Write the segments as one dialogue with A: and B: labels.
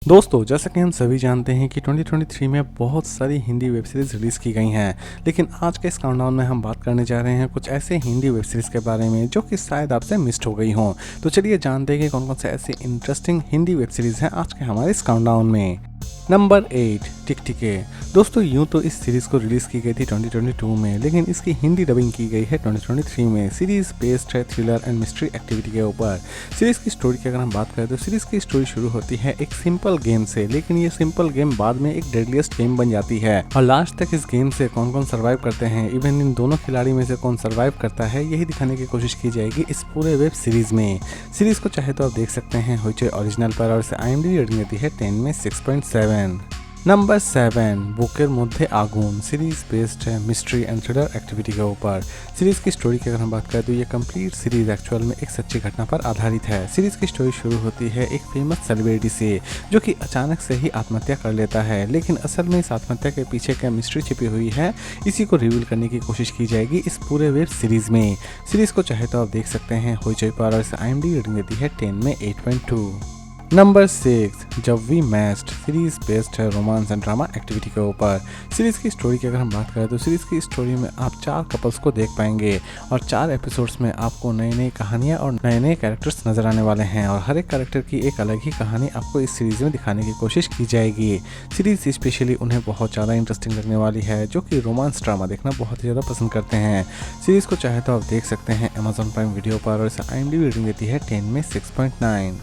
A: दोस्तों, जैसा कि हम सभी जानते हैं कि 2023 में बहुत सारी हिंदी वेब सीरीज़ रिलीज़ की गई हैं, लेकिन आज के इस काउंटडाउन में हम बात करने जा रहे हैं कुछ ऐसे हिंदी वेब सीरीज़ के बारे में जो कि शायद आपसे मिस्ड हो गई हों। तो चलिए जानते हैं कि कौन-कौन से ऐसी इंटरेस्टिंग हिंदी वेब सीरीज़ हैं आज के हमारे इस काउंटडाउन में। नंबर 8 टिकटिकी। दोस्तों, यूँ तो इस सीरीज़ को रिलीज़ की गई थी 2022 में, लेकिन इसकी हिंदी डबिंग की गई है 2023 में। सीरीज़ बेस्ड है थ्रिलर एंड मिस्ट्री एक्टिविटी के ऊपर। सीरीज़ की स्टोरी की अगर हम बात करें तो सीरीज़ की स्टोरी शुरू होती है एक सिंपल गेम से, लेकिन ये सिंपल गेम बाद में एक डेडलिएस्ट गेम बन जाती है और लास्ट तक इस गेम से कौन-कौन सर्वाइव करते हैं, इवन इन दोनों खिलाड़ी में से कौन सर्वाइव करता है, यही दिखाने की कोशिश की जाएगी इस पूरे वेब सीरीज़ में। सीरीज़ को चाहे तो आप देख सकते हैं होइचई ओरिजिनल पर और इसे IMDb रेटिंग देती है 10 में 6.7। नंबर 7 बुकेर मध्य आगुन। सीरीज बेस्ड है मिस्ट्री एंड थ्रिलर एक्टिविटी के ऊपर। सीरीज की स्टोरी की अगर हम बात करें तो ये कंप्लीट सीरीज एक्चुअल में एक सच्ची घटना पर आधारित है। सीरीज की स्टोरी शुरू होती है एक फेमस सेलिब्रिटी से जो कि अचानक से ही आत्महत्या कर लेता है, लेकिन असल में इस आत्महत्या के पीछे क्या मिस्ट्री छिपी हुई है, इसी को रिवील करने की कोशिश की जाएगी इस पूरे वेब सीरीज में। सीरीज को चाहे तो आप देख सकते हैं होइचई पर और इसे IMDb रेटिंग देती है 10 में 8.2। नंबर 6 जब वी मैच्ड। सीरीज बेस्ड है रोमांस एंड ड्रामा एक्टिविटी के ऊपर। सीरीज की स्टोरी की अगर हम बात करें तो सीरीज की स्टोरी में आप 4 कपल्स को देख पाएंगे और 4 एपिसोड्स में आपको नई नई कहानियां और नए नए कैरेक्टर्स नजर आने वाले हैं और हर एक कैरेक्टर की एक अलग ही कहानी आपको इस सीरीज में दिखाने की कोशिश की जाएगी। सीरीज स्पेशली उन्हें बहुत ज़्यादा इंटरेस्टिंग लगने वाली है जो कि रोमांस ड्रामा देखना बहुत ही ज़्यादा पसंद करते हैं। सीरीज को चाहे तो आप देख सकते हैं Amazon प्राइम वीडियो पर और इसे IMDb रेटिंग देती है 10 में 6.9।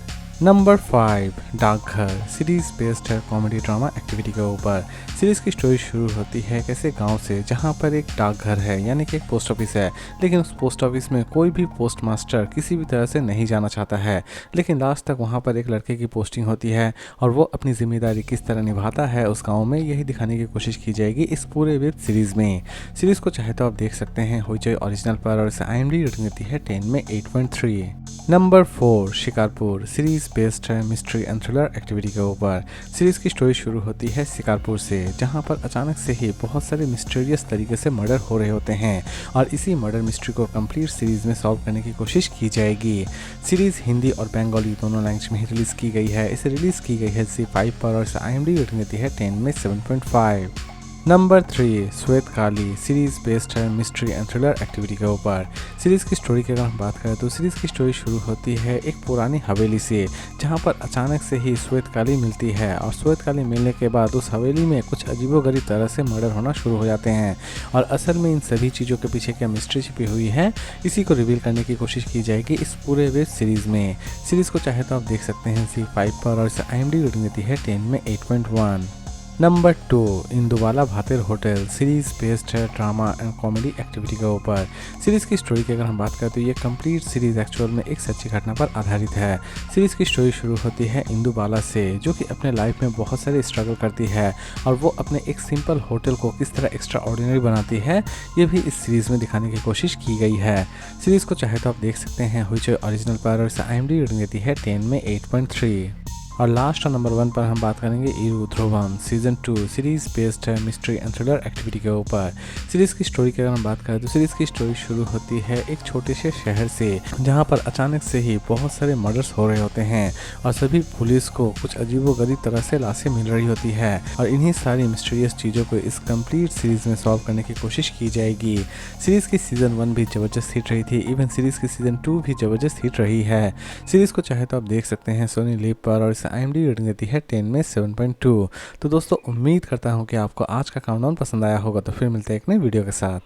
A: नंबर 5 डाकघर। सीरीज बेस्ड है कॉमेडी ड्रामा एक्टिविटी के ऊपर। सीरीज की स्टोरी शुरू होती है कैसे गांव से जहां पर एक डाकघर है, यानी कि एक पोस्ट ऑफिस है, लेकिन उस पोस्ट ऑफिस में कोई भी पोस्ट मास्टर किसी भी तरह से नहीं जाना चाहता है, लेकिन लास्ट तक वहां पर एक लड़के की पोस्टिंग होती है और वो अपनी जिम्मेदारी किस तरह निभाता है उस गाँव में, यही दिखाने की कोशिश की जाएगी इस पूरे वेब सीरीज में। सीरीज को चाहे तो आप देख सकते हैं होइचई ओरिजिनल पर और इसे IMDb रेटिंग देती है 10 में 8.3। नंबर 4 शिकारपुर। सीरीज बेस्ड है मिस्ट्री एंड थ्रिलर एक्टिविटी के ऊपर। सीरीज की स्टोरी शुरू होती है शिकारपुर से जहां पर अचानक से ही बहुत सारे मिस्टीरियस तरीके से मर्डर हो रहे होते हैं और इसी मर्डर मिस्ट्री को कंप्लीट सीरीज में सॉल्व करने की कोशिश की जाएगी। सीरीज हिंदी और बंगाली दोनों लैंग्वेज में ही रिलीज की गई है। इसे रिलीज की गई है ZEE5 पर और इसे IMDb रेटिंग देती है 10 में 7.5। नंबर 3 श्वेत काली। सीरीज बेस्ड है मिस्ट्री एंड थ्रिलर एक्टिविटी के ऊपर। सीरीज की स्टोरी की अगर हम बात करें तो सीरीज की स्टोरी शुरू होती है एक पुरानी हवेली से जहां पर अचानक से ही श्वेत काली मिलती है और श्वेत काली मिलने के बाद उस हवेली में कुछ अजीबोगरीब तरह से मर्डर होना शुरू हो जाते हैं और असल में इन सभी चीज़ों के पीछे क्या मिस्ट्री छिपी हुई है, इसी को रिवील करने की कोशिश की जाएगी इस पूरे वेब सीरीज में। सीरीज को चाहे तो आप देख सकते हैं ZEE5 पर और इसे IMDb रेटिंग देती है 10 में 8.1। Number 2 Indubala Bhater hotel. Series based है ड्रामा एंड कॉमेडी एक्टिविटी के ऊपर। सीरीज की स्टोरी की अगर हम बात करें तो ये कंप्लीट सीरीज एक्चुअल में एक सच्ची घटना पर आधारित है। सीरीज की स्टोरी शुरू होती है इंदुबाला से जो कि अपने लाइफ में बहुत सारे स्ट्रगल करती है और वो अपने एक सिंपल होटल को किस तरह एक्स्ट्रा ऑर्डिनरी बनाती है, ये भी इस सीरीज में दिखाने की कोशिश की गई है। सीरीज को चाहे तो आप देख सकते हैं होइचई ओरिजिनल पर और इसे IMDb रेटिंग देती है 10 में 8.3। और लास्ट और नंबर 1 पर हम बात करेंगे इरू ध्रुवम सीजन 2। सीरीज बेस्ड है मिस्ट्री एंड थ्रिलर एक्टिविटी के ऊपर। सीरीज की स्टोरी की अगर हम बात करें तो सीरीज की स्टोरी शुरू होती है एक छोटे से शहर से जहां पर अचानक से ही बहुत सारे मर्डर्स हो रहे होते हैं और सभी पुलिस को कुछ अजीबोगरीब तरह से लाशें मिल रही होती है और इन्हीं सारी मिस्टीरियस चीज़ों को इस कंप्लीट सीरीज में सॉल्व करने की कोशिश की जाएगी। सीरीज की सीजन 1 भी जबरदस्त हिट रही थी, इवन सीरीज की सीजन 2 भी जबरदस्त हिट रही है। सीरीज को चाहे तो आप देख सकते हैं सोनी लिव पर और IMDb रेटिंग देती है 10 में 7.2। तो दोस्तों, उम्मीद करता हूं कि आपको आज का काउंटडाउन पसंद आया होगा। तो फिर मिलते हैं एक नई वीडियो के साथ।